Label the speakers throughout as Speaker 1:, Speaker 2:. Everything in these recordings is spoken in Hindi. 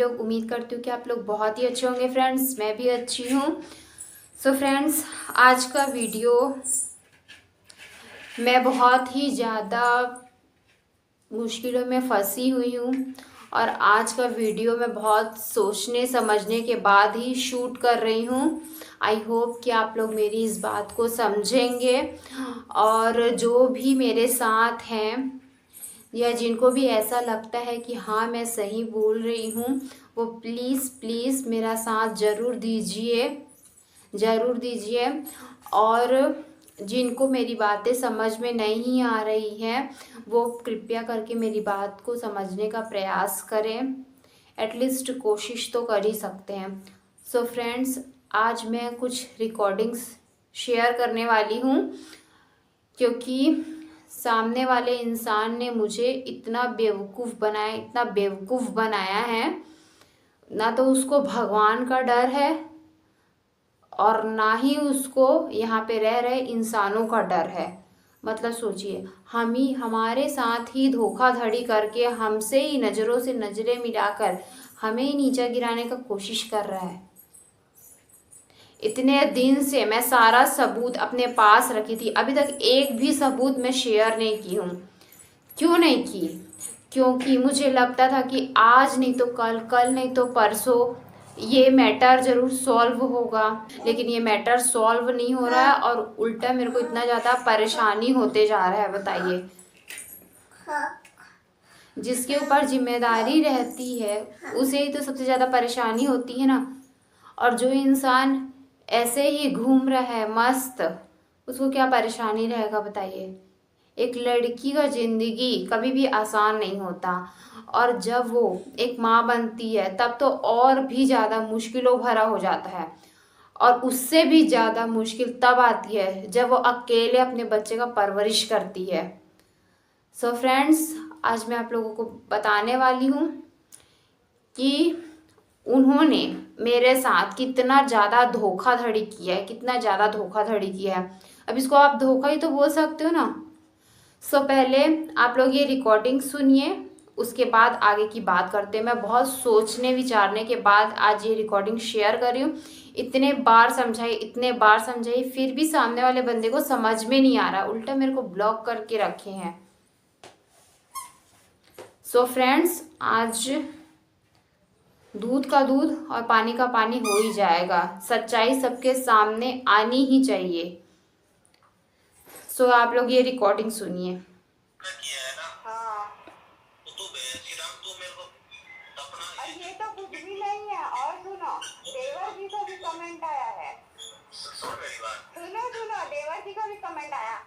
Speaker 1: लोग। उम्मीद करती हूँ कि आप लोग बहुत ही अच्छे होंगे फ्रेंड्स, मैं भी अच्छी हूँ। सो फ्रेंड्स, आज का वीडियो मैं बहुत ही ज़्यादा मुश्किलों में फंसी हुई हूँ और आज का वीडियो मैं बहुत सोचने समझने के बाद ही शूट कर रही हूँ। आई होप कि आप लोग मेरी इस बात को समझेंगे और जो भी मेरे साथ हैं या जिनको भी ऐसा लगता है कि हाँ मैं सही बोल रही हूँ, वो प्लीज़ प्लीज़ मेरा साथ ज़रूर दीजिए, ज़रूर दीजिए। और जिनको मेरी बातें समझ में नहीं आ रही हैं वो कृपया करके मेरी बात को समझने का प्रयास करें। एटलीस्ट कोशिश तो कर ही सकते हैं। सो फ्रेंड्स, आज मैं कुछ रिकॉर्डिंग्स शेयर करने वाली हूँ क्योंकि सामने वाले इंसान ने मुझे इतना बेवकूफ़ बनाया, इतना बेवकूफ़ बनाया है। ना तो उसको भगवान का डर है और ना ही उसको यहाँ पे रह रहे इंसानों का डर है। मतलब सोचिए, हम ही हमारे साथ ही धोखाधड़ी करके हमसे ही नज़रों से नज़रें मिलाकर हमें ही नीचा गिराने का कोशिश कर रहा है। इतने दिन से मैं सारा सबूत अपने पास रखी थी, अभी तक एक भी सबूत मैं शेयर नहीं की हूँ। क्यों नहीं की? क्योंकि मुझे लगता था कि आज नहीं तो कल, कल नहीं तो परसों ये मैटर ज़रूर सॉल्व होगा, लेकिन ये मैटर सॉल्व नहीं हो रहा है और उल्टा मेरे को इतना ज़्यादा परेशानी होते जा रहा है। बताइए, जिसके ऊपर जिम्मेदारी रहती है उसे ही तो सबसे ज़्यादा परेशानी होती है ना। और जो इंसान ऐसे ही घूम रहा है मस्त, उसको क्या परेशानी रहेगा बताइए। एक लड़की का ज़िंदगी कभी भी आसान नहीं होता और जब वो एक माँ बनती है तब तो और भी ज़्यादा मुश्किलों भरा हो जाता है। और उससे भी ज़्यादा मुश्किल तब आती है जब वो अकेले अपने बच्चे का परवरिश करती है। सो फ्रेंड्स, आज मैं आप लोगों को बताने वाली हूँ कि उन्होंने मेरे साथ कितना ज़्यादा धोखाधड़ी किया है, कितना ज़्यादा धोखाधड़ी किया है। अब इसको आप धोखा ही तो बोल सकते हो ना। सो पहले आप लोग ये रिकॉर्डिंग सुनिए, उसके बाद आगे की बात करते हैं। मैं बहुत सोचने विचारने के बाद आज ये रिकॉर्डिंग शेयर कर रही हूँ। इतने बार समझाई, इतने बार समझाई, फिर भी सामने वाले बंदे को समझ में नहीं आ रहा, उल्टा मेरे को ब्लॉक करके रखे हैं। सो फ्रेंड्स, आज दूध का दूध और पानी का पानी हो ही जाएगा। सच्चाई सबके सामने आनी ही चाहिए। सो आप लोग ये रिकॉर्डिंग सुनिए।
Speaker 2: ये तो कुछ भी नहीं है। और सुनो, देवर जी का भी कमेंट आया है। सुनो, देवर जी का भी कमेंट आया।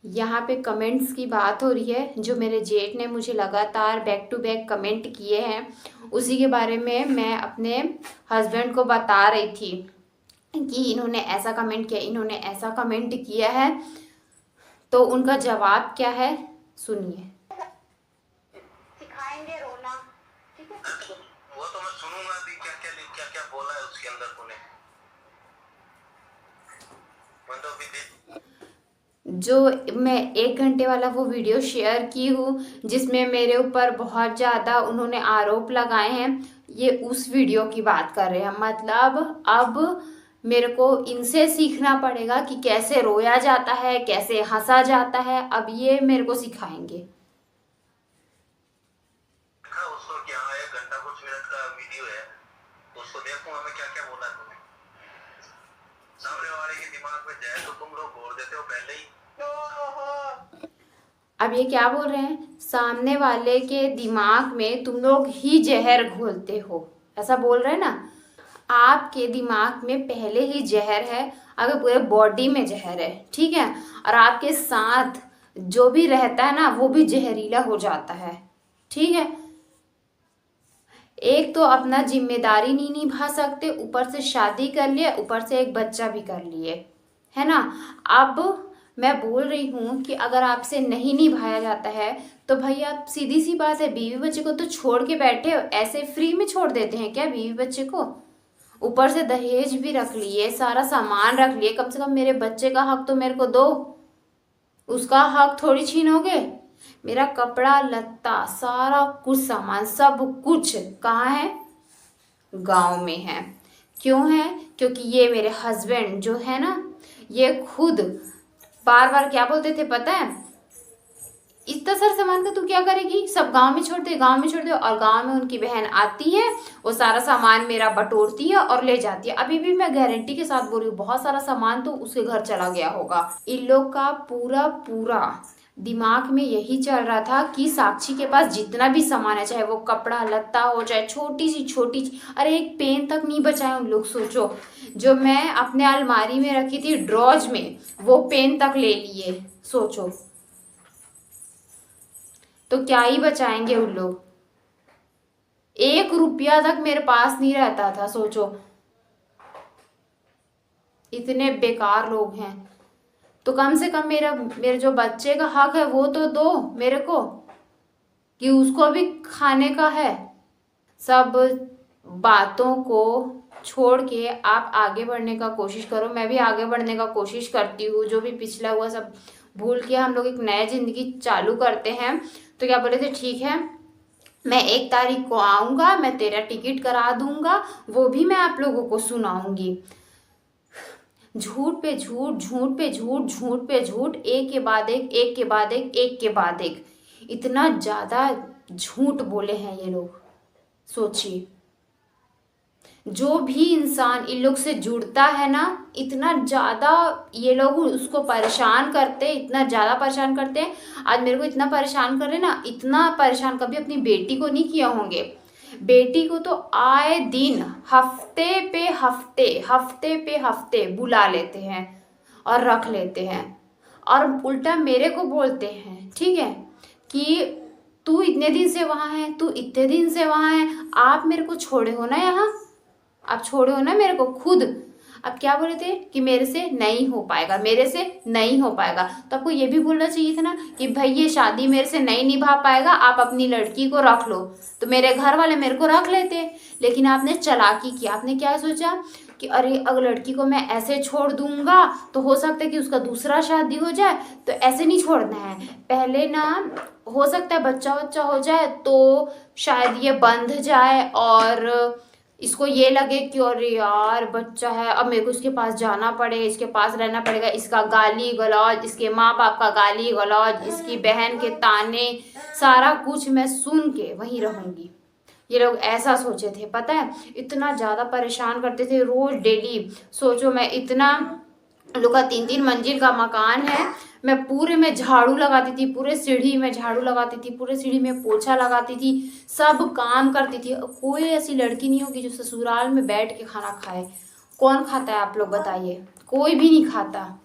Speaker 1: यहाँ पे कमेंट्स की बात हो रही है। जो मेरे जेठ ने मुझे लगातार बैक टू बैक कमेंट किए हैं, उसी के बारे में मैं अपने हस्बैंड को बता रही थी कि इन्होंने ऐसा कमेंट किया, इन्होंने ऐसा कमेंट किया है। तो उनका जवाब क्या है सुनिए।
Speaker 2: सिखाएंगे रोना, ठीक है?
Speaker 3: वो तो मैं सुनूंगा भी क्या क्या बोला है उसके अंदर तूने। मैं तो अभी
Speaker 1: जो मैं 1 घंटे वाला वो वीडियो शेयर की हूँ जिसमें मेरे ऊपर बहुत ज़्यादा उन्होंने आरोप लगाए हैं, ये उस वीडियो की बात कर रहे हैं। मतलब अब मेरे को इनसे सीखना पड़ेगा कि कैसे रोया जाता है, कैसे हंसा जाता है। अब ये मेरे को सिखाएंगे।
Speaker 3: देखा उसको कि हाँ 1 घंटा कुछ मिनट का वीडियो है, उसको देखूंगा मैं क्या क्या बोला तूने। सामने वाले के दिमाग में जाए तो तुम लोग घोर देते हो पहले ही।
Speaker 1: अब ये क्या बोल रहे हैं, सामने वाले के दिमाग में तुम लोग ही जहर घोलते हो, ऐसा बोल रहे हैं ना। आपके दिमाग में पहले ही जहर है, अगर पूरे बॉडी में जहर है, ठीक है, और आपके साथ जो भी रहता है ना वो भी जहरीला हो जाता है, ठीक है। एक तो अपना जिम्मेदारी नहीं निभा सकते, ऊपर से शादी कर लिए, ऊपर से एक बच्चा भी कर लिए, है ना। अब मैं बोल रही हूँ कि अगर आपसे नहीं निभाया जाता है तो भाई आप, सीधी सी बात है, बीवी बच्चे को तो छोड़ के बैठे हो, ऐसे फ्री में छोड़ देते हैं क्या बीवी बच्चे को? ऊपर से दहेज भी रख लिए, सारा सामान रख लिए, कम से कम मेरे बच्चे का हक तो मेरे को दो, उसका हक थोड़ी छीनोगे। मेरा कपड़ा लत्ता सारा कुछ सामान सब कुछ कहाँ है? गांव में हैं। क्यों है? क्योंकि ये मेरे हस्बैंड जो है ना, ये खुद बार बार क्या बोलते थे पता है, इतना सारा सामान का तू क्या करेगी, सब गांव में छोड़ दे, गांव में छोड़ दे। और गांव में उनकी बहन आती है, वो सारा सामान मेरा बटोरती है और ले जाती है। अभी भी मैं गारंटी के साथ बोल रही हूँ, बहुत सारा सामान तो उसके घर चला गया होगा। इन लोग का पूरा पूरा दिमाग में यही चल रहा था कि साक्षी के पास जितना भी सामान है, चाहे वो कपड़ा लत्ता हो, चाहे छोटी सी अरे एक पेन तक नहीं बचाए उन लोग। सोचो, जो मैं अपने अलमारी में रखी थी ड्रॉज में, वो पेन तक ले लिए। सोचो तो क्या ही बचाएंगे उन लोग। 1 रुपया तक मेरे पास नहीं रहता था। सोचो, इतने बेकार लोग हैं। तो कम से कम मेरे जो बच्चे का हक है वो तो दो मेरे को, कि उसको भी खाने का है। सब बातों को छोड़ के आप आगे बढ़ने का कोशिश करो। मैं भी आगे बढ़ने का कोशिश करती हूँ। जो भी पिछला हुआ सब भूल के हम लोग एक नया जिंदगी चालू करते हैं। तो क्या बोले थे, ठीक है मैं 1 तारीख को आऊँगा, मैं तेरा टिकट करा दूंगा, वो भी मैं आप लोगों को सुनाऊंगी। झूठ पे झूठ, झूठ पे झूठ, झूठ पे झूठ, एक के बाद एक, एक के बाद एक, एक के बाद एक, इतना ज़्यादा झूठ बोले हैं ये लोग। सोचिए, जो भी इंसान इन लोग से जुड़ता है ना, इतना ज़्यादा ये लोग उसको परेशान करते, इतना ज़्यादा परेशान करते हैं। आज मेरे को इतना परेशान कर रहे ना, इतना परेशान कभी अपनी बेटी को नहीं किया होंगे। बेटी को तो आए दिन हफ्ते पे हफ्ते बुला लेते हैं और रख लेते हैं, और उल्टा मेरे को बोलते हैं, ठीक है, कि तू इतने दिन से वहाँ है, तू इतने दिन से वहाँ है, आप मेरे को छोड़े हो ना यहाँ, आप छोड़े हो ना मेरे को खुद। अब क्या बोले थे कि मेरे से नहीं हो पाएगा, मेरे से नहीं हो पाएगा। तो आपको ये भी बोलना चाहिए था ना कि भाई ये शादी मेरे से नहीं निभा पाएगा, आप अपनी लड़की को रख लो। तो मेरे घर वाले मेरे को रख लेते। लेकिन आपने चालाकी की। आपने क्या सोचा कि अरे अगर लड़की को मैं ऐसे छोड़ दूंगा तो हो सकता है कि उसका दूसरा शादी हो जाए, तो ऐसे नहीं छोड़ना है। पहले ना हो सकता है बच्चा हो जाए तो शायद ये बंध जाए और इसको ये लगे कि अरे यार बच्चा है, अब मेरे को इसके पास जाना पड़े, इसके पास रहना पड़ेगा, इसका गाली गलौज, इसके माँ बाप का गाली गलौज, इसकी बहन के ताने, सारा कुछ मैं सुन के वहीं रहूँगी। ये लोग ऐसा सोचे थे, पता है, इतना ज़्यादा परेशान करते थे रोज़ डेली। सोचो, मैं इतना लोग का 3-3 मंजिल का मकान है, मैं पूरे में झाड़ू लगाती थी, पूरे सीढ़ी में झाड़ू लगाती थी, पूरे सीढ़ी में पोछा लगाती थी, सब काम करती थी। कोई ऐसी लड़की नहीं होगी जो ससुराल में बैठ के खाना खाए। कौन खाता है आप लोग बताइए? कोई भी नहीं खाता।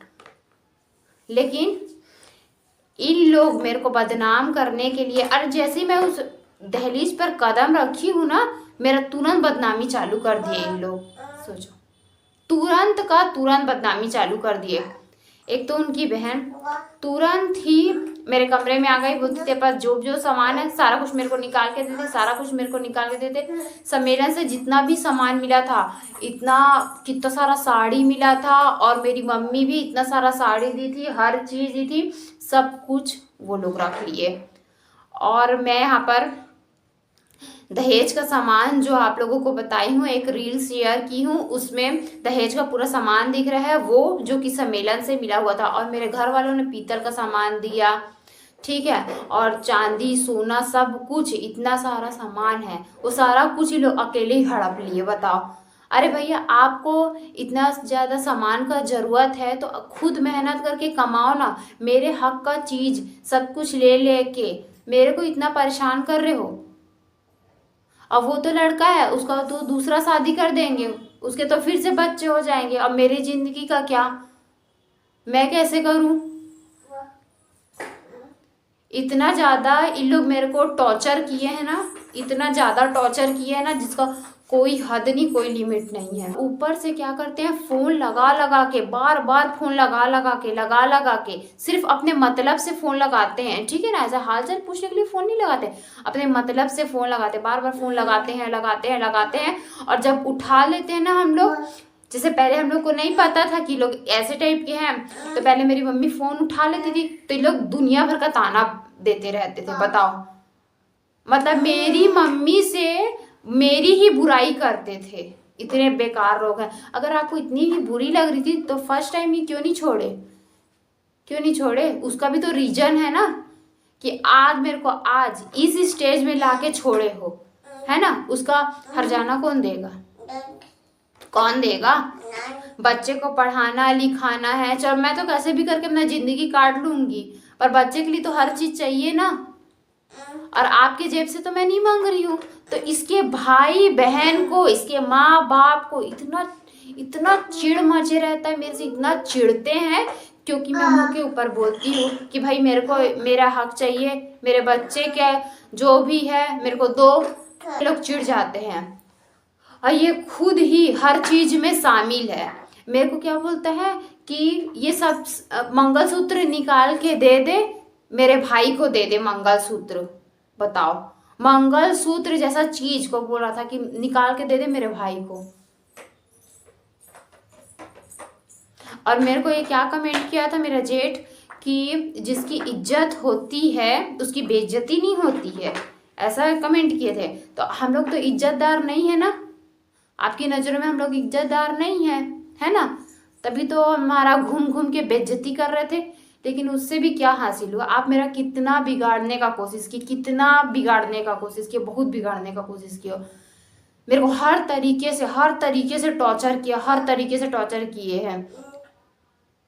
Speaker 1: लेकिन इन लोग मेरे को बदनाम करने के लिए, और जैसे ही मैं उस दहलीज पर कदम रखी हूँ ना, मेरा तुरंत बदनामी चालू कर दिए इन लोग। सोचो, तुरंत का तुरंत बदनामी चालू कर दिए। एक तो उनकी बहन तुरंत ही मेरे कमरे में आ गई, बोलती तेरे पास जो सामान है सारा कुछ मेरे को निकाल के देते, सारा कुछ मेरे को निकाल के देते। सम्मेलन से जितना भी सामान मिला था, कितना सारा साड़ी मिला था, और मेरी मम्मी भी इतना सारा साड़ी दी थी, हर चीज़ दी थी, सब कुछ वो लोग रख लिए। और मैं यहाँ पर दहेज का सामान जो आप लोगों को बताई हूँ, एक रील शेयर की हूँ, उसमें दहेज का पूरा सामान दिख रहा है, वो जो कि सम्मेलन से मिला हुआ था। और मेरे घर वालों ने पीतल का सामान दिया, ठीक है, और चांदी सोना सब कुछ, इतना सारा सामान है, वो सारा कुछ ही लोग अकेले ही हड़प लिए। बताओ, अरे भैया आपको इतना ज़्यादा सामान का ज़रूरत है तो खुद मेहनत करके कमाओ ना। मेरे हक का चीज़ सब कुछ ले के मेरे को इतना परेशान कर रहे हो। अब वो तो लड़का है, उसका तो दूसरा शादी कर देंगे, उसके तो फिर से बच्चे हो जाएंगे। अब मेरी जिंदगी का क्या, मैं कैसे करूं? इतना ज़्यादा इन लोग मेरे को टॉर्चर किए हैं ना, इतना ज़्यादा टॉर्चर किए हैं ना, जिसका कोई हद नहीं, कोई लिमिट नहीं है। ऊपर से क्या करते हैं, फ़ोन लगा के, बार बार फ़ोन लगा के सिर्फ अपने मतलब से फ़ोन लगाते हैं, ठीक है ना। ऐसा हालचाल पूछने के लिए फ़ोन नहीं लगाते, अपने मतलब से फ़ोन लगाते, बार बार फ़ोन लगाते हैं। और जब उठा लेते हैं ना हम लोग, जैसे पहले हम लोग को नहीं पता था कि लोग ऐसे टाइप के हैं, तो पहले मेरी मम्मी फ़ोन उठा लेती थी तो ये लोग दुनिया भर का ताना देते रहते थे। बताओ, मतलब मेरी मम्मी से मेरी ही बुराई करते थे। इतने बेकार लोग हैं। अगर आपको इतनी ही बुरी लग रही थी तो फर्स्ट टाइम ही क्यों नहीं छोड़े? क्यों नहीं छोड़े? उसका भी तो रीजन है ना कि आज मेरे को आज इस स्टेज में लाके छोड़े हो, है ना? उसका हर्जाना कौन देगा? कौन देगा? बच्चे को पढ़ाना लिखाना है। चल मैं तो कैसे भी करके अपना जिंदगी काट लूंगी, पर बच्चे के लिए तो हर चीज चाहिए ना। और आपके जेब से तो मैं नहीं मांग रही हूँ। तो इसके भाई बहन को, इसके माँ बाप को इतना इतना चिढ़ मचे रहता है मेरे से, इतना चिढ़ते हैं क्योंकि मैं मुंह के ऊपर बोलती हूँ कि भाई मेरे को मेरा हक चाहिए, मेरे बच्चे के जो भी है मेरे को दो। लोग चिढ़ जाते हैं और ये खुद ही हर चीज में शामिल है। मेरे को क्या बोलता है कि ये सब मंगलसूत्र निकाल के दे दे, मेरे भाई को दे दे मंगलसूत्र। बताओ, मंगलसूत्र जैसा चीज को बोल रहा था कि निकाल के दे दे मेरे भाई को। और मेरे को ये क्या कमेंट किया था मेरा जेठ कि जिसकी इज्जत होती है उसकी बेइज्जती नहीं होती है, ऐसा कमेंट किए थे। तो हम लोग तो इज्जतदार नहीं है ना, आपकी नज़रों में हम लोग इज्जतदार नहीं है ना? तभी तो हमारा घूम घूम के बेइज्जती कर रहे थे। लेकिन उससे भी क्या हासिल हुआ? आप मेरा कितना बिगाड़ने का कोशिश की, कितना बिगाड़ने का कोशिश किया, बहुत बिगाड़ने का कोशिश किया। मेरे को हर तरीके से टॉर्चर किया, हर तरीके से टॉर्चर किए हैं।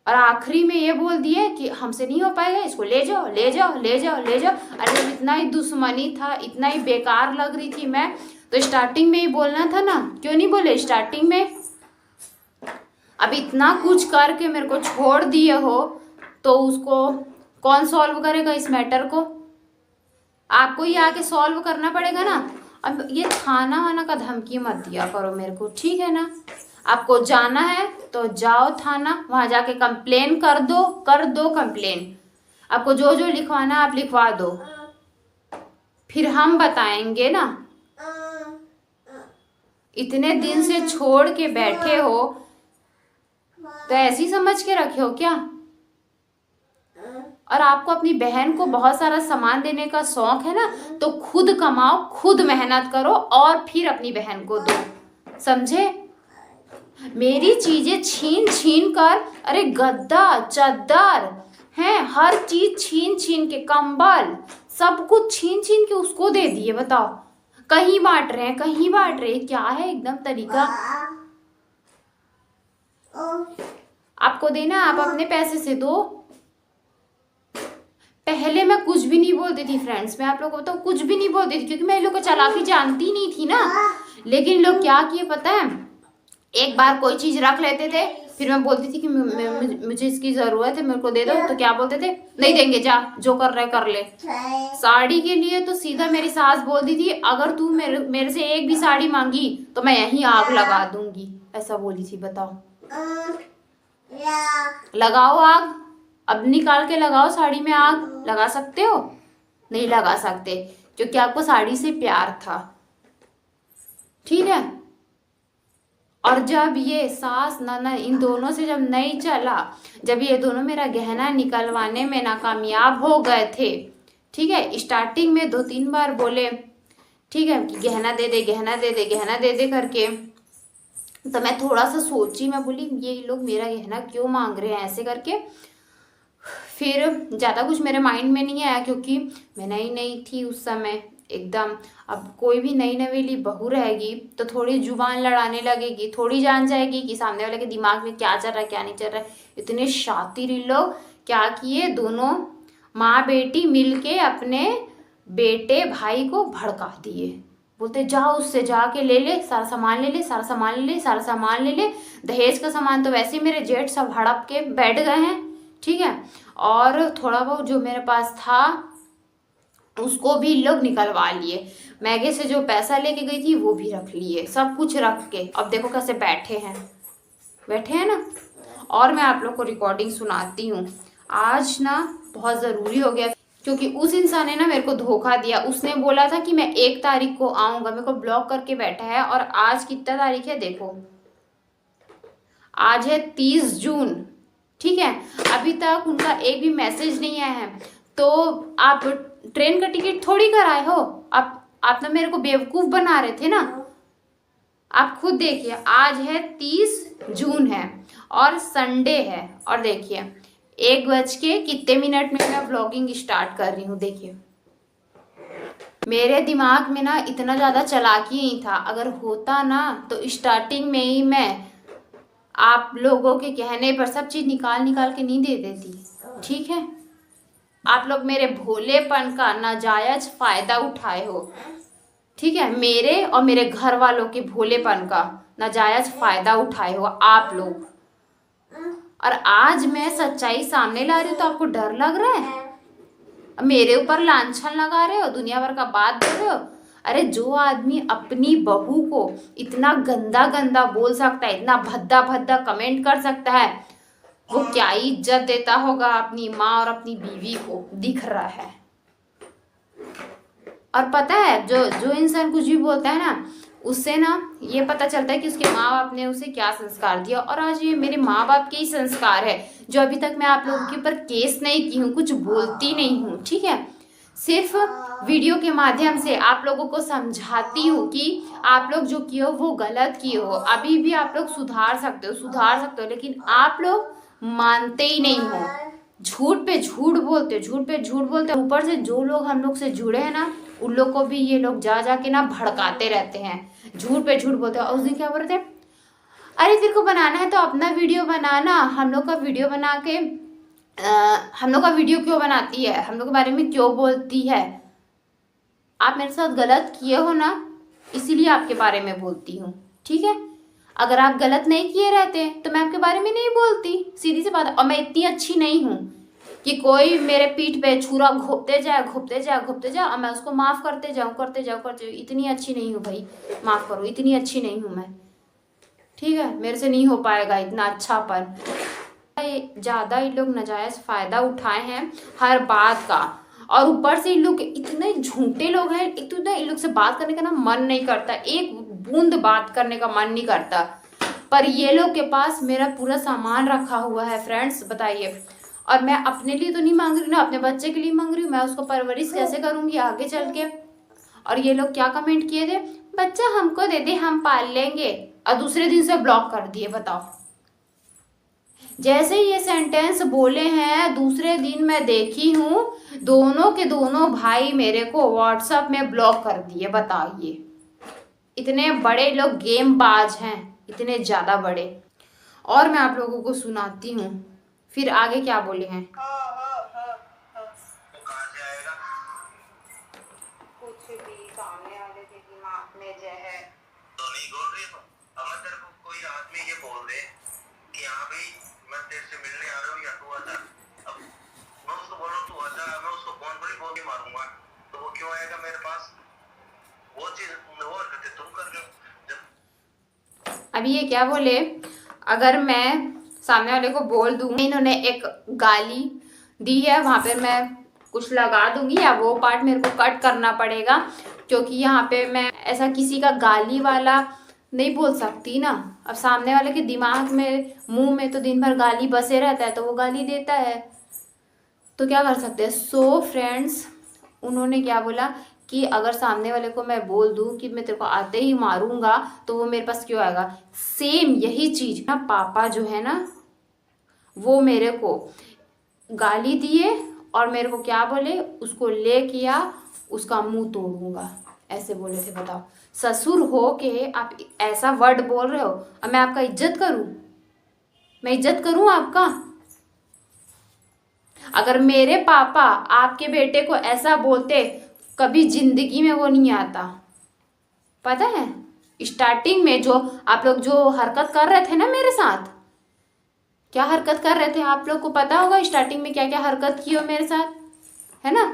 Speaker 1: और आखिरी में ये बोल दिए कि हमसे नहीं हो पाएगा, इसको ले जाओ ले जाओ ले जाओ ले जाओ। अरे जब इतना ही दुश्मनी था, इतना ही बेकार लग रही थी मैं, तो स्टार्टिंग में ही बोलना था ना। क्यों नहीं बोले स्टार्टिंग में? अब इतना कुछ करके मेरे को छोड़ दिए हो तो उसको कौन सॉल्व करेगा इस मैटर को? आपको ही आके सॉल्व करना पड़ेगा ना। अब ये थाना वाना का धमकी मत दिया करो मेरे को, ठीक है ना? आपको जाना है तो जाओ थाना, वहां जाके कंप्लेन कर दो कंप्लेन। आपको जो जो लिखवाना आप लिखवा दो, फिर हम बताएंगे ना। इतने दिन से छोड़ के बैठे हो तो ऐसी समझ के रखे हो क्या? और आपको अपनी बहन को बहुत सारा सामान देने का शौक है ना, तो खुद कमाओ, खुद मेहनत करो और फिर अपनी बहन को दो, समझे? मेरी चीजें छीन छीन कर, अरे गद्दा चद्दर हैं, हर चीज छीन छीन के, कंबल सब कुछ छीन छीन के उसको दे दिए। बताओ, कहीं बांट रहे हैं, कहीं बांट रहे हैं। क्या है एकदम तरीका? आपको देना, आप अपने पैसे से दो। पहले मैं कुछ भी नहीं बोलती थी फ्रेंड्स, मैं आप लोगों को तो कुछ भी नहीं बोलती थी क्योंकि मैं इन लोग को चालाकी जानती नहीं थी ना। लेकिन लोग क्या किए पता है, एक बार कोई चीज रख लेते थे, फिर मैं बोलती थी कि मुझे इसकी जरूरत है, मेरे को दे दो। तो क्या बोलते थे? नहीं देंगे, जा जो कर रहे कर ले। साड़ी के लिए तो सीधा मेरी सास बोलती थी, अगर तू मेरे से एक भी साड़ी मांगी तो मैं यहीं आग लगा दूंगी, ऐसा बोली थी। बताओ, लगाओ आग, अब निकाल के लगाओ साड़ी में आग। लगा सकते हो? नहीं लगा सकते, क्योंकि आपको साड़ी से प्यार था, ठीक है? और जब ये सास ननद इन दोनों से जब नहीं चला, जब ये दोनों मेरा गहना निकलवाने में नाकामयाब हो गए थे, ठीक है? स्टार्टिंग में 2-3 बार बोले, ठीक है, कि गहना दे दे गहना दे दे गहना दे दे करके। तो मैं थोड़ा सा सोची, मैं बोली ये लोग मेरा गहना क्यों मांग रहे हैं ऐसे करके। फिर ज़्यादा कुछ मेरे माइंड में नहीं आया क्योंकि मैं नई थी उस समय एकदम। अब कोई भी नई नवेली बहू रहेगी तो थोड़ी जुबान लड़ाने लगेगी, थोड़ी जान जाएगी कि सामने वाले के दिमाग में क्या चल रहा है क्या नहीं चल रहा है। इतने शातिर इन लोग क्या किए, दोनों माँ बेटी मिलके अपने बेटे भाई को भड़का दिए। बोलते जाओ उससे जाके ले ले सारा सामान, ले ले सारा सामान, ले ले सारा सामान, ले ले। दहेज का सामान तो वैसे ही मेरे जेठ सब हड़प के बैठ गए हैं, ठीक है? और थोड़ा बहुत जो मेरे पास था उसको भी लोग निकलवा लिए। मैगे से जो पैसा लेके गई थी वो भी रख लिए, सब कुछ रख के। अब देखो कैसे बैठे हैं ना। और मैं आप लोग को रिकॉर्डिंग सुनाती हूँ। आज ना बहुत ज़रूरी हो गया क्योंकि उस इंसान ने ना मेरे को धोखा दिया। उसने बोला था कि मैं 1 तारीख को आऊँगा, मेरे को ब्लॉक करके बैठा है। और आज कितना तारीख है देखो, आज है 30 जून, ठीक है? अभी तक उनका एक भी मैसेज नहीं आया है। तो आप ट्रेन का टिकट थोड़ी कराए हो, आप ना मेरे को बेवकूफ बना रहे थे ना। आप खुद देखिए, आज है 30 जून है और संडे है, और देखिए 1 बज के कितने मिनट में मैं व्लॉगिंग स्टार्ट कर रही हूँ। देखिए मेरे दिमाग में ना इतना ज़्यादा चालाकी नहीं था, अगर होता ना तो स्टार्टिंग में ही मैं आप लोगों के कहने पर सब चीज़ निकाल निकाल के नहीं दे देती। ठीक है, आप लोग मेरे भोलेपन का नाजायज फ़ायदा उठाए हो। ठीक है, मेरे और मेरे घर वालों के भोलेपन का नाजायज फ़ायदा उठाए हो आप लोग। और आज मैं सच्चाई सामने ला रही हूँ तो आपको डर लग रहा है, मेरे ऊपर लांछन लगा रहे हो, दुनिया भर का बात बोल रहे हो। अरे जो आदमी अपनी बहू को इतना गंदा गंदा बोल सकता है, इतना भद्दा भद्दा कमेंट कर सकता है, वो क्या इज्जत देता होगा अपनी माँ और अपनी बीवी को, दिख रहा है। और पता है जो जो इंसान कुछ भी बोलता है ना, उससे ना ये पता चलता है कि उसके माँ बाप ने उसे क्या संस्कार दिया। और आज ये मेरे माँ बाप के ही संस्कार है जो अभी तक मैं आप लोगों के ऊपर केस नहीं की हूँ, कुछ बोलती नहीं हूँ। ठीक है, सिर्फ वीडियो के माध्यम से आप लोगों को समझाती हूँ कि आप लोग जो किए हो वो गलत किए हो। अभी भी आप लोग सुधार सकते हो, लेकिन आप लोग मानते ही नहीं हो, झूठ पे झूठ बोलते हो। ऊपर से जो लोग हम लोग से जुड़े हैं ना, उन लोग को भी ये लोग जा के ना भड़काते रहते हैं, झूठ पे झूठ बोलते हैं। और उस दिन क्या बोल रहे थे, अरे तेरे को बनाना है तो अपना वीडियो बनाना, हम लोग का वीडियो बना के हम लोग का वीडियो क्यों बनाती है, हम लोग के बारे में क्यों बोलती है। आप मेरे साथ गलत किए हो ना, इसीलिए आपके बारे में बोलती हूँ। ठीक है, अगर आप गलत नहीं किए रहते तो मैं आपके बारे में नहीं बोलती, सीधी सी बात है। और मैं इतनी अच्छी नहीं हूँ कि कोई मेरे पीठ पे छुरा घोपते जाए और मैं उसको माफ़ करते जाऊँ। इतनी अच्छी नहीं हूँ भाई, माफ़ करो, इतनी अच्छी नहीं हूँ मैं। ठीक है, मेरे से नहीं हो पाएगा इतना अच्छापन। ज़्यादा इन लोग नाजायज़ फ़ायदा उठाए हैं हर बात का। और ऊपर से इन लोग इतने झूठे लोग हैं, एक तो इन लोग से बात करने का ना मन नहीं करता, एक बूंद बात करने का मन नहीं करता। पर ये लोग के पास मेरा पूरा सामान रखा हुआ है फ्रेंड्स, बताइए। और मैं अपने लिए तो नहीं मांग रही ना, अपने बच्चे के लिए मांग रही हूँ। मैं उसको परवरिश कैसे करूँगी आगे चल के। और ये लोग क्या कमेंट किए थे, बच्चा हमको दे दे हम पाल लेंगे, और दूसरे दिन से ब्लॉक कर दिए। बताओ, जैसे ये सेंटेंस बोले हैं दूसरे दिन मैं देखी हूँ दोनों के दोनों भाई मेरे को व्हाट्सएप में ब्लॉक कर दिए। बताइए, इतने बड़े लोग गेम बाज हैं, इतने ज़्यादा बड़े। और मैं आप लोगों को सुनाती हूँ फिर आगे क्या बोले हैं।
Speaker 2: कुछ भी सामने वाले के दिमाग में जो है
Speaker 3: तो नहीं बोल रही हो। अगर तेरे को कोई आदमी ये बोल दे कि हाँ भाई मैं तेरे से मिलने आ रहा हूँ या तू आजा, अब मैं उसको बोल रहा हूँ तू आजा, मैं उसको कौन बड़ी बोल के मारूंगा, तो वो क्यों आएगा मेरे पास। वो चीज वो हरकतें तुम कर रहे हो।
Speaker 1: अभी ये क्या बोले, अगर मैं सामने वाले को बोल दूँ, इन्होंने एक गाली दी है, वहाँ पे मैं कुछ लगा दूंगी या वो पार्ट मेरे को कट करना पड़ेगा, क्योंकि यहाँ पे मैं ऐसा किसी का गाली वाला नहीं बोल सकती ना। अब सामने वाले के दिमाग में, मुंह में तो दिन भर गाली बसे रहता है, तो वो गाली देता है, तो क्या कर सकते हैं। सो फ्रेंड्स, उन्होंने क्या बोला कि अगर सामने वाले को मैं बोल दूं कि मैं तेरे को आते ही मारूंगा तो वो मेरे पास क्यों आएगा। सेम यही चीज़ ना पापा जो है ना, वो मेरे को गाली दिए और मेरे को क्या बोले, उसको ले किया उसका मुंह तोड़ूंगा, ऐसे बोले थे। बताओ, ससुर हो के आप ऐसा वर्ड बोल रहे हो, अब मैं आपका इज्जत करूं, मैं इज्जत करूं आपका। अगर मेरे पापा आपके बेटे को ऐसा बोलते, कभी जिंदगी में वो नहीं आता। पता है, स्टार्टिंग में जो आप लोग जो हरकत कर रहे थे ना मेरे साथ, क्या हरकत कर रहे थे आप लोग को पता होगा स्टार्टिंग में क्या क्या हरकत की हो मेरे साथ, है ना।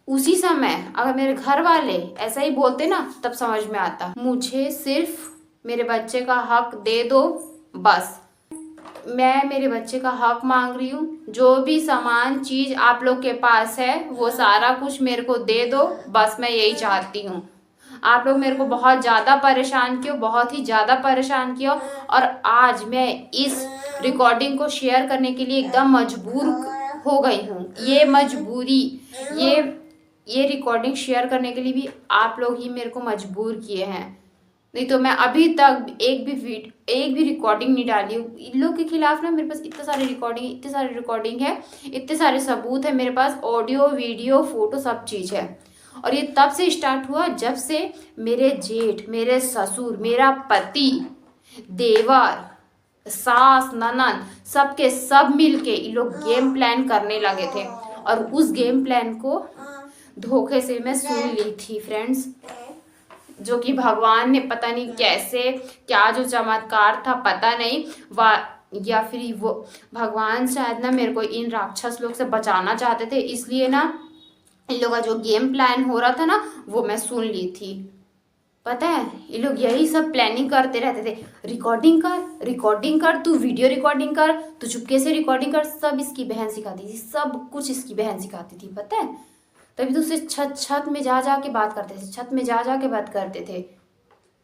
Speaker 1: उसी समय अगर मेरे घर वाले ऐसा ही बोलते ना, तब समझ में आता। मुझे सिर्फ मेरे बच्चे का हक दे दो बस, मैं मेरे बच्चे का हक मांग रही हूँ। जो भी सामान चीज़ आप लोग के पास है वो सारा कुछ मेरे को दे दो बस, मैं यही चाहती हूँ। आप लोग मेरे को बहुत ज़्यादा परेशान किए, बहुत ही ज़्यादा परेशान किया, और आज मैं इस रिकॉर्डिंग को शेयर करने के लिए एकदम मजबूर हो गई हूँ। ये मजबूरी, ये ये रिकॉर्डिंग शेयर करने के लिए भी आप लोग ही मेरे को मजबूर किए हैं, नहीं तो मैं अभी तक एक भी रिकॉर्डिंग नहीं डाली हूँ। इन लोग के खिलाफ ना मेरे पास इतने सारे रिकॉर्डिंग है, इतने सारे सबूत है मेरे पास, ऑडियो वीडियो फोटो सब चीज़ है। और ये तब से स्टार्ट हुआ जब से मेरे जेठ, मेरे ससुर, मेरा पति, देवर, सास, ननद सबके सब मिलके ये लोग गेम प्लान करने लगे थे। और उस गेम प्लान को धोखे से मैं सुन ली थी फ्रेंड्स, जो कि भगवान ने पता नहीं कैसे, क्या जो चमत्कार था पता नहीं, या फिर वो भगवान शायद ना मेरे को इन राक्षस लोग से बचाना चाहते थे, इसलिए ना इन लोगों का जो गेम प्लान हो रहा था ना वो मैं सुन ली थी। पता है ये लोग यही सब प्लानिंग करते रहते थे, रिकॉर्डिंग कर, तू वीडियो रिकॉर्डिंग कर, तू चुपके से रिकॉर्डिंग कर। सब इसकी बहन सिखाती थी, सब कुछ इसकी बहन सिखाती थी, पता है। तभी तो उससे छत में जा के बात करते थे, छत में जा के बात करते थे,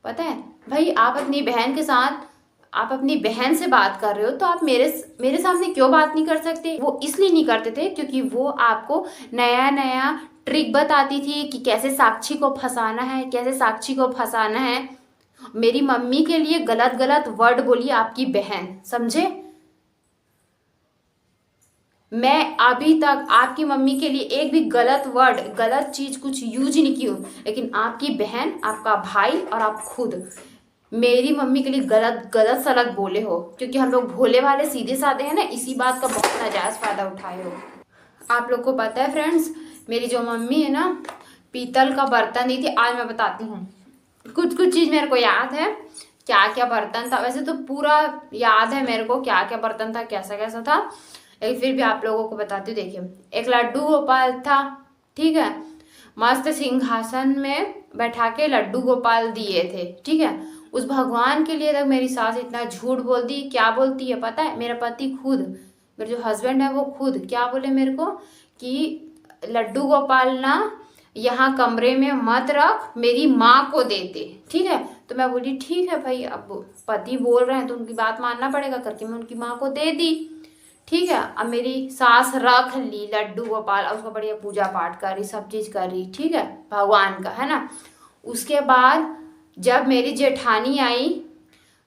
Speaker 1: पता है। भाई आप अपनी बहन के साथ, आप अपनी बहन से बात कर रहे हो तो आप मेरे सामने क्यों बात नहीं कर सकते। वो इसलिए नहीं करते थे क्योंकि वो आपको नया नया ट्रिक बताती थी कि कैसे साक्षी को फंसाना है, कैसे साक्षी को फंसाना है। मेरी मम्मी के लिए गलत वर्ड बोली आपकी बहन, समझे। मैं अभी तक आपकी मम्मी के लिए एक भी गलत वर्ड, गलत चीज कुछ यूज नहीं की हूँ, लेकिन आपकी बहन, आपका भाई और आप खुद मेरी मम्मी के लिए गलत सलत बोले हो, क्योंकि हम लोग भोले वाले सीधे साधे हैं ना, इसी बात का बहुत नाजायज फायदा उठाए हो। आप लोग को पता है फ्रेंड्स, मेरी जो मम्मी है ना पीतल का बर्तन दी थी। आज मैं बताती हूँ, कुछ चीज़ मेरे को याद है, क्या क्या बर्तन था। वैसे तो पूरा याद है मेरे को क्या क्या बर्तन था, कैसा कैसा था, लेकिन फिर भी आप लोगों को बताती हूँ। देखिए, एक लड्डू गोपाल था, ठीक है, मस्त सिंहासन में बैठा के लड्डू गोपाल दिए थे, ठीक है। उस भगवान के लिए तक मेरी सास इतना झूठ बोल दी। क्या बोलती है पता है, मेरा पति खुद, मेरे जो हस्बैंड है वो खुद क्या बोले मेरे को कि लड्डू गोपाल ना यहाँ कमरे में मत रख, मेरी माँ को दे दे, ठीक है। तो मैं बोली ठीक है भाई, अब पति बोल रहे हैं तो उनकी बात मानना पड़ेगा, करके मैं उनकी माँ को दे दी, ठीक है। अब मेरी सास रख ली लड्डू गोपाल, और उसका बढ़िया पूजा पाठ कर रही, सब चीज़ कर रही, ठीक है, भगवान का, है ना। उसके बाद जब मेरी जेठानी आई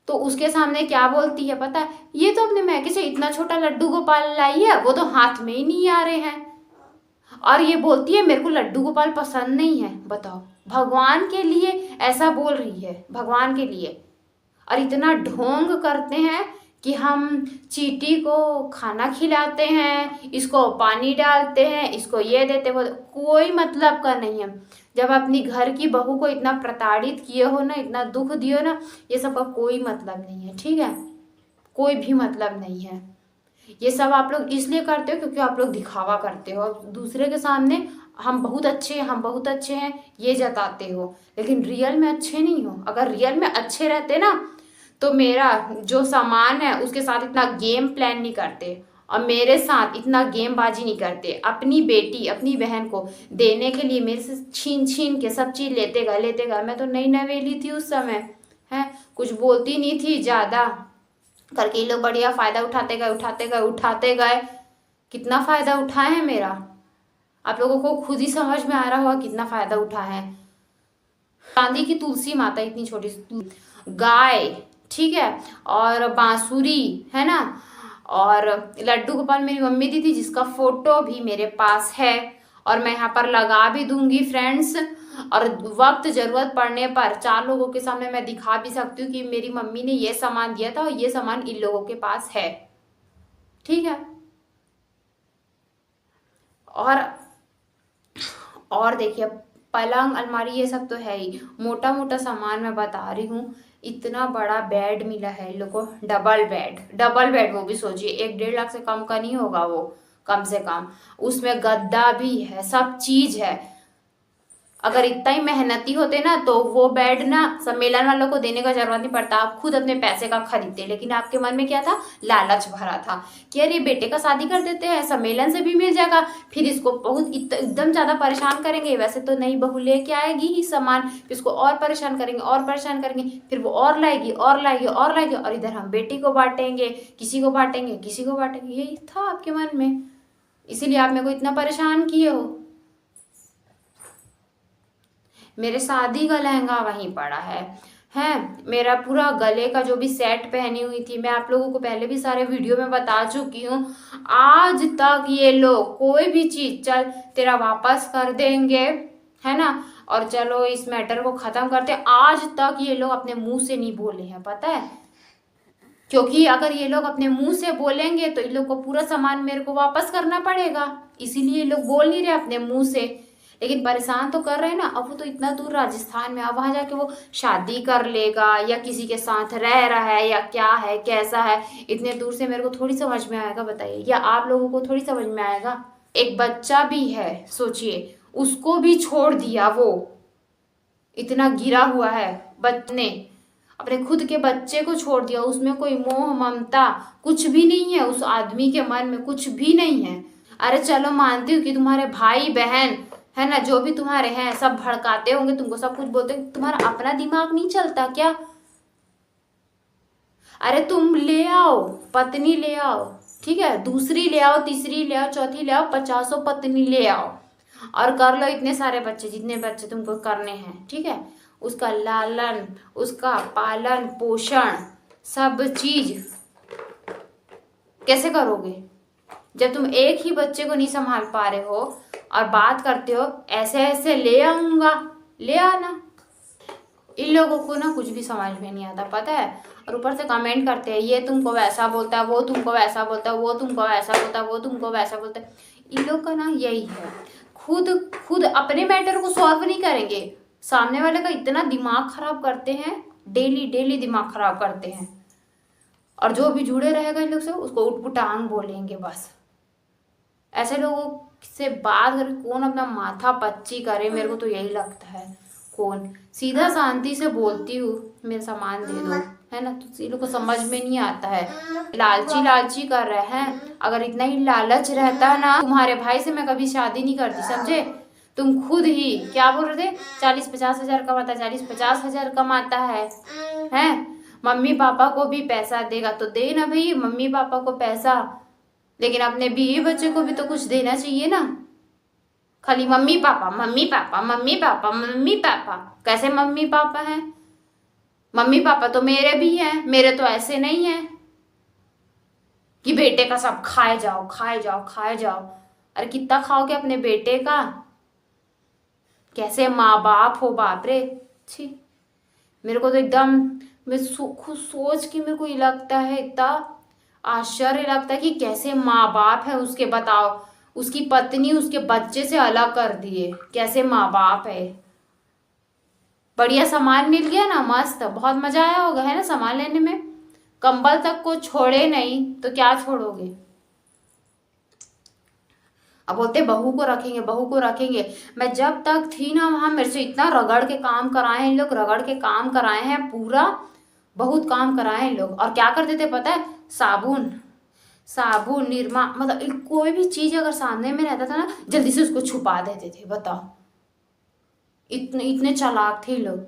Speaker 1: तो उसके सामने क्या बोलती है पता है, ये तो अपने मैके से इतना छोटा लड्डू गोपाल लाई है, वो तो हाथ में ही नहीं आ रहे हैं, और ये बोलती है मेरे को लड्डू गोपाल पसंद नहीं है। बताओ, भगवान के लिए ऐसा बोल रही है, भगवान के लिए। और इतना ढोंग करते हैं कि हम चींटी को खाना खिलाते हैं, इसको पानी डालते हैं, इसको ये देते, वो कोई मतलब का नहीं है। जब अपनी घर की बहू को इतना प्रताड़ित किए हो ना, इतना दुख दिए हो ना, ये सब का कोई मतलब नहीं है, ठीक है, कोई भी मतलब नहीं है। ये सब आप लोग इसलिए करते हो क्योंकि आप लोग दिखावा करते हो, दूसरे के सामने हम बहुत अच्छे हैं, हम बहुत अच्छे हैं ये जताते हो, लेकिन रियल में अच्छे नहीं हो। अगर रियल में अच्छे रहते ना तो मेरा जो सामान है उसके साथ इतना गेम प्लान नहीं करते, और मेरे साथ इतना गेमबाजी नहीं करते। अपनी बेटी, अपनी बहन को देने के लिए मेरे से छीन के सब चीज़ लेते गए। मैं तो नई नवेली थी उस समय, है, कुछ बोलती नहीं थी ज़्यादा, करके ये लोग बढ़िया फ़ायदा उठाते गए। कितना फ़ायदा उठाए हैं मेरा, आप लोगों को खुद ही समझ में आ रहा होगा कितना फ़ायदा उठाए हैं। चांदी की तुलसी माता, इतनी छोटी सी गाय, ठीक है, और बांसुरी, है ना, और लड्डू गोपाल मेरी मम्मी दी थी, जिसका फोटो भी मेरे पास है, और मैं यहाँ पर लगा भी दूंगी फ्रेंड्स। और वक्त ज़रूरत पड़ने पर 4 लोगों के सामने मैं दिखा भी सकती हूँ कि मेरी मम्मी ने ये सामान दिया था और ये सामान इन लोगों के पास है, ठीक है। और देखिए, पलंग, अलमारी, ये सब तो है ही, मोटा मोटा सामान मैं बता रही हूँ। इतना बड़ा बेड मिला है इन लोगों को, डबल बेड, वो भी सोचिए 1-1.5 लाख से कम का नहीं होगा वो, कम से कम। उसमें गद्दा भी है, सब चीज़ है। अगर इतना ही मेहनती होते ना तो वो बेड ना सम्मेलन वालों को देने का जरूरत नहीं पड़ता, आप खुद अपने पैसे का खरीदते। लेकिन आपके मन में क्या था, लालच भरा था कि अरे बेटे का शादी कर देते हैं, सम्मेलन से भी मिल जाएगा, फिर इसको बहुत एकदम ज़्यादा परेशान करेंगे। वैसे तो नई बहू लेके आएगी ही सामान, फिर इसको और परेशान करेंगे, फिर वो और लाएगी, और इधर हम बेटी को बांटेंगे, किसी को बांटेंगे, यही था आपके मन में, इसीलिए आप मेरे को इतना परेशान किए हो। मेरे शादी का लहंगा वहीं पड़ा है मेरा पूरा गले का जो भी सेट पहनी हुई थी, मैं आप लोगों को पहले भी सारे वीडियो में बता चुकी हूँ। आज तक ये लोग कोई भी चीज चल तेरा वापस कर देंगे, है ना, और चलो इस मैटर को खत्म करते, आज तक ये लोग अपने मुंह से नहीं बोले हैं, पता है। क्योंकि अगर ये लोग अपने मुंह से बोलेंगे तो इन लोग को पूरा सामान मेरे को वापस करना पड़ेगा, इसीलिए ये लोग बोल नहीं रहे अपने मुंह से। लेकिन परेशान तो कर रहे हैं ना। अब वो तो इतना दूर राजस्थान में, अब वहां जाके वो शादी कर लेगा या किसी के साथ रह रहा है या क्या है कैसा है, इतने दूर से मेरे को थोड़ी समझ में आएगा, बताइए, या आप लोगों को थोड़ी समझ में आएगा। एक बच्चा भी है, सोचिए, उसको भी छोड़ दिया, वो इतना गिरा हुआ है बच्चे ने, अपने खुद के बच्चे को छोड़ दिया, उसमें कोई मोह ममता कुछ भी नहीं है, उस आदमी के मन में कुछ भी नहीं है। अरे चलो मानती हूँ कि तुम्हारे भाई बहन है ना, जो भी तुम्हारे हैं सब भड़काते होंगे तुमको, सब कुछ बोलते होंगे, तुम्हारा अपना दिमाग नहीं चलता क्या? अरे तुम ले आओ, पत्नी ले आओ, ठीक है, दूसरी ले आओ, तीसरी ले आओ, चौथी ले आओ, 50 पत्नी ले आओ और कर लो इतने सारे बच्चे, जितने बच्चे तुमको करने हैं, ठीक है। उसका लालन, उसका पालन पोषण, सब चीज कैसे करोगे जब तुम एक ही बच्चे को नहीं संभाल पा रहे हो और बात करते हो ऐसे ऐसे ले आऊंगा, ले आना। इन लोगों को ना कुछ भी समझ में नहीं आता, पता है। और ऊपर से कमेंट करते हैं, ये तुमको वैसा बोलता है, वो तुमको वैसा बोलता है, वो तुमको वैसा बोलता है, वो तुमको वैसा बोलता है। इन लोग का ना यही है, खुद अपने मैटर को सॉल्व नहीं करेंगे, सामने वाले का इतना दिमाग खराब करते हैं, डेली दिमाग खराब करते हैं। और जो भी जुड़े रहेगा इन लोग से उसको उटपुटांग बोलेंगे बस। ऐसे लोगों से बात करके कौन अपना माथा पच्ची करे, मेरे को तो यही लगता है। कौन सीधा शांति से बोलती हूँ मेरा सामान दे दो, है ना, तो इन लोग को समझ में नहीं आता है, लालची कर रहे हैं। अगर इतना ही लालच रहता ना, तुम्हारे भाई से मैं कभी शादी नहीं करती, समझे। तुम खुद ही क्या बोल रहे थे, 40-50 हजार कमाता, 40-50 हजार कमाता है। मम्मी पापा को भी पैसा देगा तो दे ना भाई, मम्मी पापा को पैसा, लेकिन अपने बीवी बच्चे को भी तो कुछ देना चाहिए ना। खाली mummy papa mummy papa mummy papa mummy papa, कैसे मम्मी पापा हैं? मम्मी पापा तो मेरे भी हैं, मेरे तो ऐसे नहीं है कि बेटे का सब खाए जाओ खाए जाओ खाए जाओ। अरे कितना खाओगे अपने बेटे का? कैसे माँ बाप हो, बाप रे, छी। मेरे को तो एकदम, मैं खुद सोच के मेरे को ये लगता है, इतना आश्चर्य लगता है कि कैसे माँ बाप है उसके, बताओ, उसकी पत्नी उसके बच्चे से अलग कर दिए, कैसे माँ बाप है। बढ़िया सामान मिल गया ना, मस्त, बहुत मजा आया होगा, है ना, सामान लेने में। कंबल तक को छोड़े नहीं तो क्या छोड़ोगे। अब बोलते बहू को रखेंगे, बहू को रखेंगे। मैं जब तक थी ना वहां, मेरे से इतना रगड़ के काम कराए हैं इन लोग, रगड़ के काम कराए हैं, पूरा बहुत काम कराए हैं लोग। और क्या करते थे पता है, साबुन निरमा, मतलब कोई भी चीज अगर सामने में रहता था ना, जल्दी से उसको छुपा देते थे, बताओ, इतने चालाक थे लोग।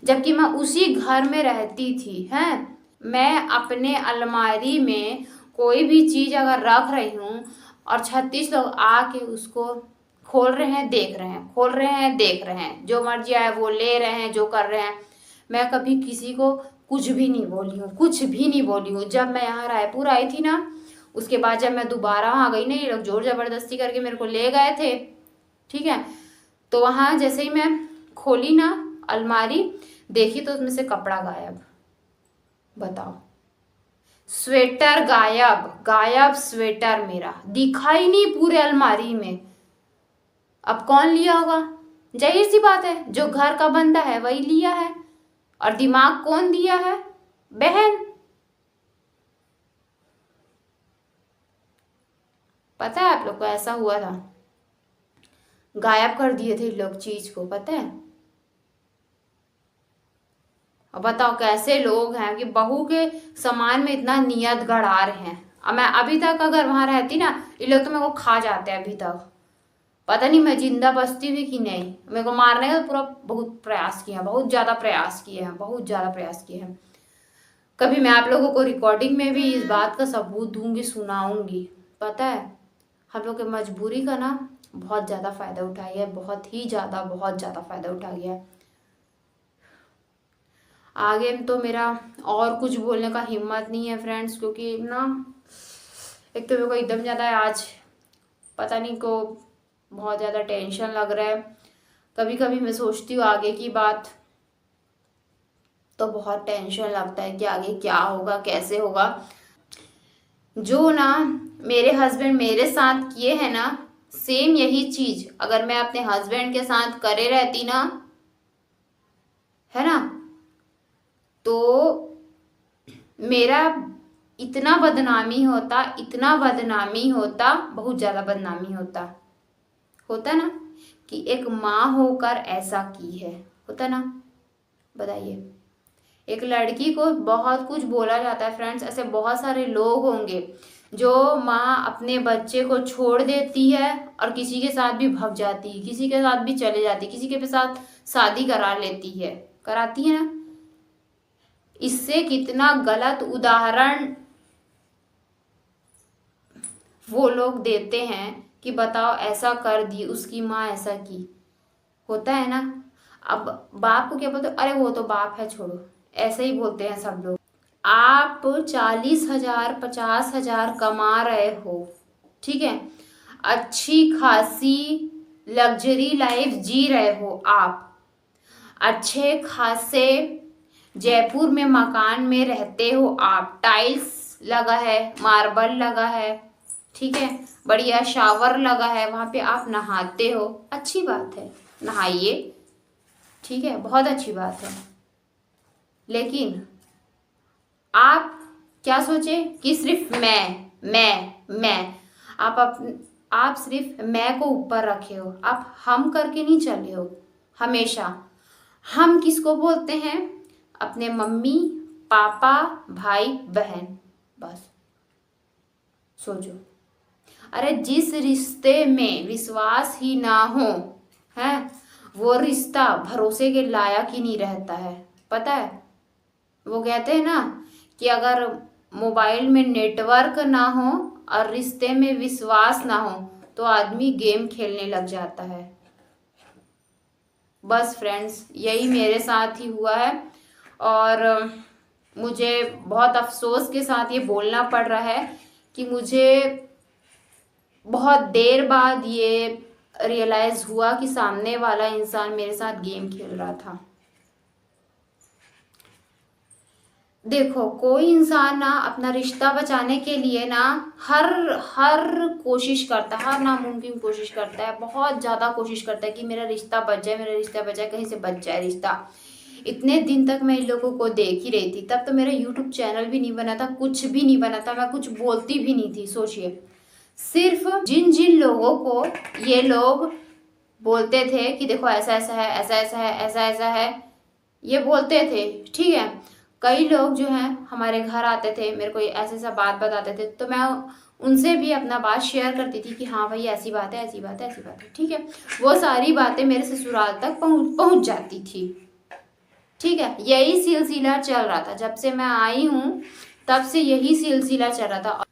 Speaker 1: जबकि मैं उसी घर में रहती थी, हैं, मैं अपने अलमारी में कोई भी चीज अगर रख रही हूँ और 36 लोग आके उसको खोल रहे हैं, देख रहे हैं, खोल रहे हैं, देख रहे हैं, जो मर्जी आए वो ले रहे हैं, जो कर रहे हैं, मैं कभी किसी को कुछ भी नहीं बोली हूँ, कुछ भी नहीं बोली हूँ। जब मैं यहाँ रायपुर आई थी ना, उसके बाद जब मैं दोबारा वहाँ गई ना, ये लोग जोर जबरदस्ती करके मेरे को ले गए थे, ठीक है। तो वहाँ जैसे ही मैं खोली ना अलमारी, देखी तो उसमें से कपड़ा गायब, बताओ, स्वेटर गायब स्वेटर मेरा दिखा ही नहीं पूरे अलमारी में। अब कौन लिया होगा? जाहिर सी बात है, जो घर का बंदा है वही लिया है। और दिमाग कौन दिया है? बहन। पता है आप लोग को ऐसा हुआ था, गायब कर दिए थे लोग चीज को, पता है। अब बताओ कैसे लोग हैं कि बहू के सामान में इतना नियत गड़ा रहे हैं। अब मैं अभी तक अगर वहां रहती ना, ये लोग तो मेरे को खा जाते हैं अभी तक, पता नहीं मैं जिंदा बचती हुई कि नहीं। मेरे को मारने का पूरा बहुत प्रयास किया, बहुत ज्यादा प्रयास किए हैं, बहुत ज्यादा प्रयास किए हैं। कभी मैं आप लोगों को रिकॉर्डिंग में भी इस बात का सबूत दूंगी, सुनाऊंगी। पता है हम लोग के मजबूरी का ना बहुत ज़्यादा फ़ायदा उठाया है, बहुत ज़्यादा फ़ायदा उठा गया है। आगे तो मेरा और कुछ बोलने का हिम्मत नहीं है फ्रेंड्स, क्योंकि ना एक तो मेरे को एकदम ज़्यादा आज पता नहीं को बहुत ज़्यादा टेंशन लग रहा है। कभी कभी मैं सोचती हूँ आगे की बात, तो बहुत टेंशन लगता है कि आगे क्या होगा, कैसे होगा। जो ना मेरे हस्बैंड मेरे साथ किए हैं ना, सेम यही चीज अगर मैं अपने हस्बैंड के साथ करे रहती ना, है ना, तो मेरा इतना बदनामी होता, बहुत ज्यादा बदनामी होता ना, कि एक माँ होकर ऐसा की है, होता ना। बताइए, एक लड़की को बहुत कुछ बोला जाता है फ्रेंड्स। ऐसे बहुत सारे लोग होंगे जो माँ अपने बच्चे को छोड़ देती है और किसी के साथ भी भाग जाती है, किसी के साथ भी चले जाती है, किसी के साथ शादी करा लेती है, कराती है ना। इससे कितना गलत उदाहरण वो लोग देते हैं कि बताओ ऐसा कर दी, उसकी माँ ऐसा की, होता है ना। अब बाप को क्या बोलते, अरे वो तो बाप है, छोड़ो, ऐसे ही बोलते हैं सब लोग। आप 40,000 50,000 कमा रहे हो, ठीक है, अच्छी खासी लग्जरी लाइफ जी रहे हो आप, अच्छे खासे जयपुर में मकान में रहते हो आप, टाइल्स लगा है, मार्बल लगा है, ठीक है, बढ़िया शावर लगा है, वहां पे आप नहाते हो, अच्छी बात है, नहाइए, ठीक है, बहुत अच्छी बात है। लेकिन आप क्या सोचे कि सिर्फ मैं आप सिर्फ मैं को ऊपर रखे हो, आप हम करके नहीं चले हो। हमेशा हम किसको बोलते हैं, अपने मम्मी पापा भाई बहन, बस सोचो। अरे जिस रिश्ते में विश्वास ही ना हो, है वो रिश्ता भरोसे के लायक ही नहीं रहता है, पता है। वो कहते हैं ना कि अगर मोबाइल में नेटवर्क ना हो और रिश्ते में विश्वास ना हो तो आदमी गेम खेलने लग जाता है। बस फ्रेंड्स, यही मेरे साथ ही हुआ है और मुझे बहुत अफसोस के साथ ये बोलना पड़ रहा है कि मुझे बहुत देर बाद ये रियलाइज हुआ कि सामने वाला इंसान मेरे साथ गेम खेल रहा था। देखो, कोई इंसान ना अपना रिश्ता बचाने के लिए ना हर कोशिश करता है, हर नामुमकिन कोशिश करता है, बहुत ज़्यादा कोशिश करता है कि मेरा रिश्ता बच जाए, कहीं से बच जाए रिश्ता। इतने दिन तक मैं इन लोगों को देख ही रही थी, तब तो मेरा यूट्यूब चैनल भी नहीं बना था, कुछ भी नहीं बना था, मैं कुछ बोलती भी नहीं थी। सोचिए, सिर्फ जिन जिन लोगों को ये लोग बोलते थे कि देखो ऐसा ऐसा है, ऐसा ऐसा है, ऐसा ऐसा है, ये बोलते थे, ठीक है। कई लोग जो हैं हमारे घर आते थे, मेरे को ऐसे ऐसा बात बताते थे, तो मैं उनसे भी अपना बात शेयर करती थी कि हाँ भाई ऐसी बात है, ऐसी बात है, ऐसी बात है, ठीक है। वो सारी बातें मेरे ससुराल तक पहुंच जाती थी, ठीक है। यही सिलसिला चल रहा था, जब से मैं आई हूँ तब से यही सिलसिला चल रहा था।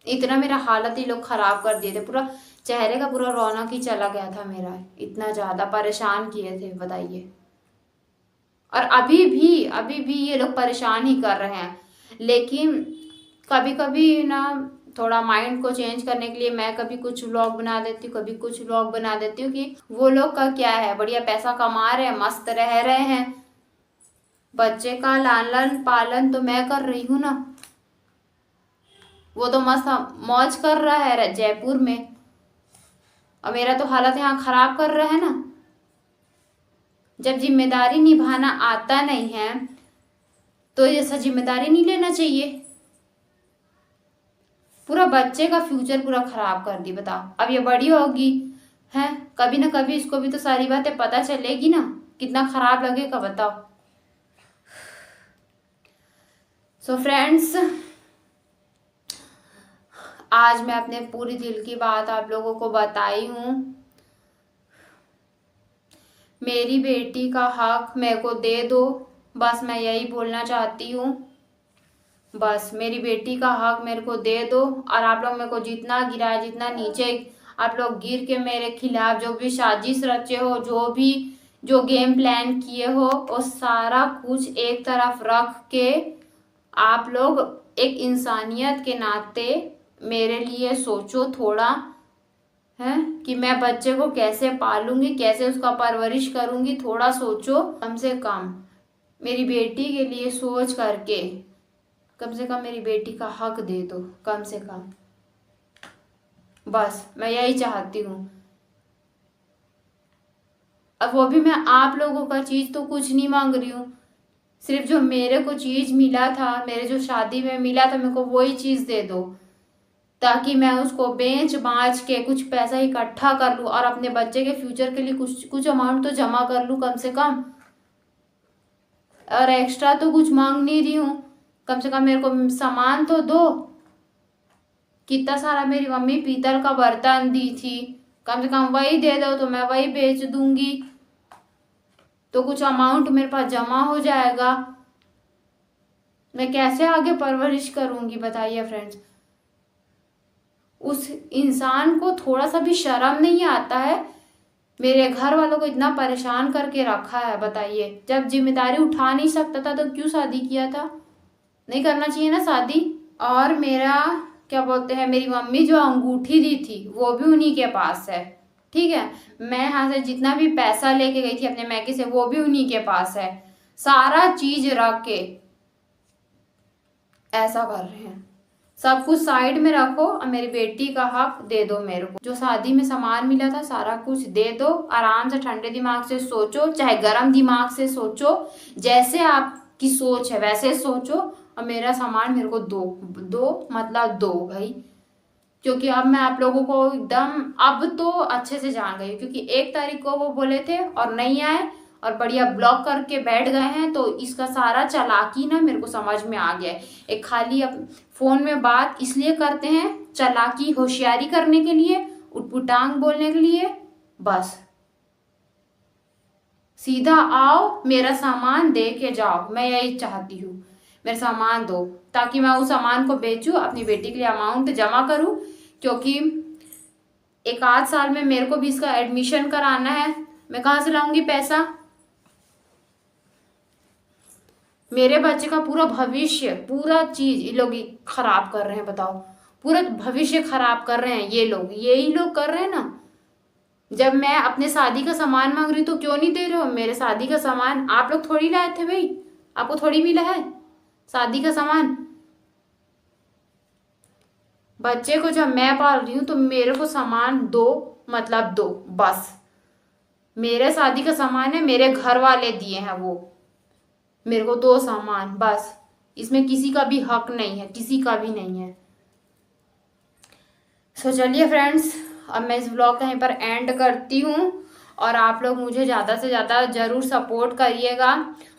Speaker 1: इतना मेरा हालत ही लोग खराब कर दिए थे, पूरा चेहरे का पूरा रौनक ही चला गया था मेरा, इतना ज़्यादा परेशान किए थे, बताइए। और अभी भी ये लोग परेशान ही कर रहे हैं। लेकिन कभी कभी ना थोड़ा माइंड को चेंज करने के लिए मैं कभी कुछ व्लॉग बना देती हूँ, कभी कुछ व्लॉग बना देती हूँ कि वो लोग का क्या है, बढ़िया पैसा कमा रहे हैं, मस्त रह रहे हैं, बच्चे का लालन पालन तो मैं कर रही हूँ ना, वो तो मस्त मौज कर रहा है जयपुर में, और मेरा तो हालत यहाँ खराब कर रहा है ना। जब जिम्मेदारी निभाना आता नहीं है तो ऐसा जिम्मेदारी नहीं लेना चाहिए। पूरा बच्चे का फ्यूचर पूरा खराब कर दी, बताओ। अब ये बड़ी होगी है, कभी ना कभी इसको भी तो सारी बातें पता चलेगी ना, कितना खराब लगेगा, बताओ। सो फ्रेंड्स, आज मैं अपने पूरी दिल की बात आप लोगों को बताई हूँ। मेरी बेटी का हक मेरे को दे दो, बस मैं यही बोलना चाहती हूँ। बस मेरी बेटी का हक मेरे को दे दो, और आप लोग मेरे को जितना गिराए, जितना नीचे आप लोग गिर के मेरे खिलाफ जो भी साजिश रचे हो, जो गेम प्लान किए हो, वो सारा कुछ एक तरफ रख के आप लोग एक इंसानियत के नाते मेरे लिए सोचो थोड़ा, है कि मैं बच्चे को कैसे पालूंगी, कैसे उसका परवरिश करूंगी। थोड़ा सोचो, कम से कम मेरी बेटी के लिए सोच करके कम से कम मेरी बेटी का हक दे दो, कम से कम। बस मैं यही चाहती हूँ। अब वो भी मैं आप लोगों का चीज तो कुछ नहीं मांग रही हूँ, सिर्फ जो मेरे को चीज मिला था, मेरे जो शादी में मिला था, मेरे को वही चीज दे दो, ताकि मैं उसको बेच बाच के कुछ पैसा इकट्ठा कर लूँ और अपने बच्चे के फ्यूचर के लिए कुछ अमाउंट तो जमा कर लूँ कम से कम। और एक्स्ट्रा तो कुछ मांग नहीं रही हूँ, कम से कम मेरे को सामान तो दो। कितना सारा मेरी मम्मी पीतल का बर्तन दी थी, कम से कम वही दे दो तो मैं वही बेच दूंगी, तो कुछ अमाउंट मेरे पास जमा हो जाएगा। मैं कैसे आगे परवरिश करूंगी बताइए फ्रेंड्स। उस इंसान को थोड़ा सा भी शर्म नहीं आता है, मेरे घर वालों को इतना परेशान करके रखा है बताइए। जब जिम्मेदारी उठा नहीं सकता था तो क्यों शादी किया था? नहीं करना चाहिए ना शादी। और मेरा क्या बोलते हैं, मेरी मम्मी जो अंगूठी दी थी वो भी उन्हीं के पास है, ठीक है। मैं यहाँ से जितना भी पैसा लेके गई थी अपने मैके से वो भी उन्हीं के पास है। सारा चीज रख के ऐसा कर रहे हैं, सब कुछ साइड में रखो और मेरी बेटी का हक दे दो मेरे को। जो शादी में सामान मिला था सारा कुछ दे दो, आराम से ठंडे दिमाग से सोचो, चाहे गर्म दिमाग से सोचो, जैसे आपकी सोच है वैसे सोचो और मेरा सामान मेरे को दो मतलब दो भाई। क्योंकि अब मैं आप लोगों को एकदम अब तो अच्छे से जान गई, क्योंकि 1 तारीख को वो बोले थे और नहीं आए और बढ़िया ब्लॉक करके बैठ गए हैं, तो इसका सारा चालाकी ना मेरे को समझ में आ गया है। एक खाली अब फोन में बात इसलिए करते हैं, चालाकी होशियारी करने के लिए, उटपुटांग बोलने के लिए, बस सीधा आओ मेरा सामान दे के जाओ। मैं यही चाहती हूँ, मेरा सामान दो ताकि मैं उस सामान को बेचूं, अपनी बेटी के लिए अमाउंट जमा करूं, क्योंकि 1 आध साल में मेरे को भी इसका एडमिशन कराना है। मैं कहाँ से लाऊंगी पैसा? मेरे बच्चे का पूरा भविष्य, पूरा चीज ये लोग खराब कर रहे हैं। बताओ, पूरा भविष्य खराब कर रहे हैं ये लोग, यही लोग कर रहे हैं ना। जब मैं अपने शादी का सामान मांग रही तो क्यों नहीं दे रहे हो? मेरे शादी का सामान आप लोग थोड़ी लाए थे भाई, आपको थोड़ी मिला है शादी का सामान। बच्चे को जब मैं पाल रही हूँ तो मेरे को सामान दो मतलब दो, बस। मेरे शादी का सामान है, मेरे घर वाले दिए हैं, वो मेरे को दो सामान बस। इसमें किसी का भी हक नहीं है, किसी का भी नहीं है। सो चलिए फ्रेंड्स, अब मैं इस व्लॉग का यहीं पर एंड करती हूँ और आप लोग मुझे ज़्यादा से ज़्यादा ज़रूर सपोर्ट करिएगा।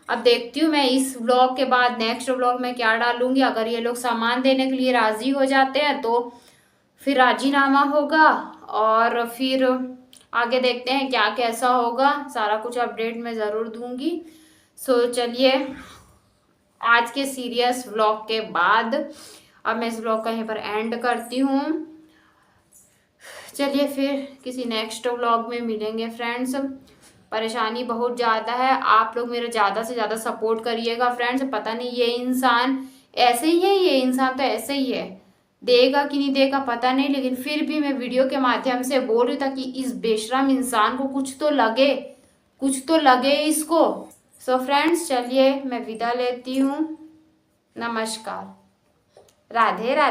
Speaker 1: अब देखती हूँ मैं इस व्लॉग के बाद नेक्स्ट व्लॉग में क्या डालूंगी। अगर ये लोग सामान देने के लिए राज़ी हो जाते हैं तो फिर राजीनामा होगा और फिर आगे देखते हैं क्या कैसा होगा। सारा कुछ अपडेट मैं ज़रूर दूंगी। सो चलिए, आज के सीरियस व्लॉग के बाद अब मैं इस व्लॉग का यहीं पर एंड करती हूँ। चलिए फिर किसी नेक्स्ट व्लॉग में मिलेंगे फ्रेंड्स। परेशानी बहुत ज़्यादा है, आप लोग मेरा ज़्यादा से ज़्यादा सपोर्ट करिएगा फ्रेंड्स। पता नहीं ये इंसान ऐसे ही है, ये इंसान तो ऐसे ही है, देगा कि नहीं देगा पता नहीं, लेकिन फिर भी मैं वीडियो के माध्यम से बोल रही हूँ ताकि इस बेशरम इंसान को कुछ तो लगे इसको। सो फ्रेंड्स चलिए मैं विदा लेती हूँ। नमस्कार, राधे राधे।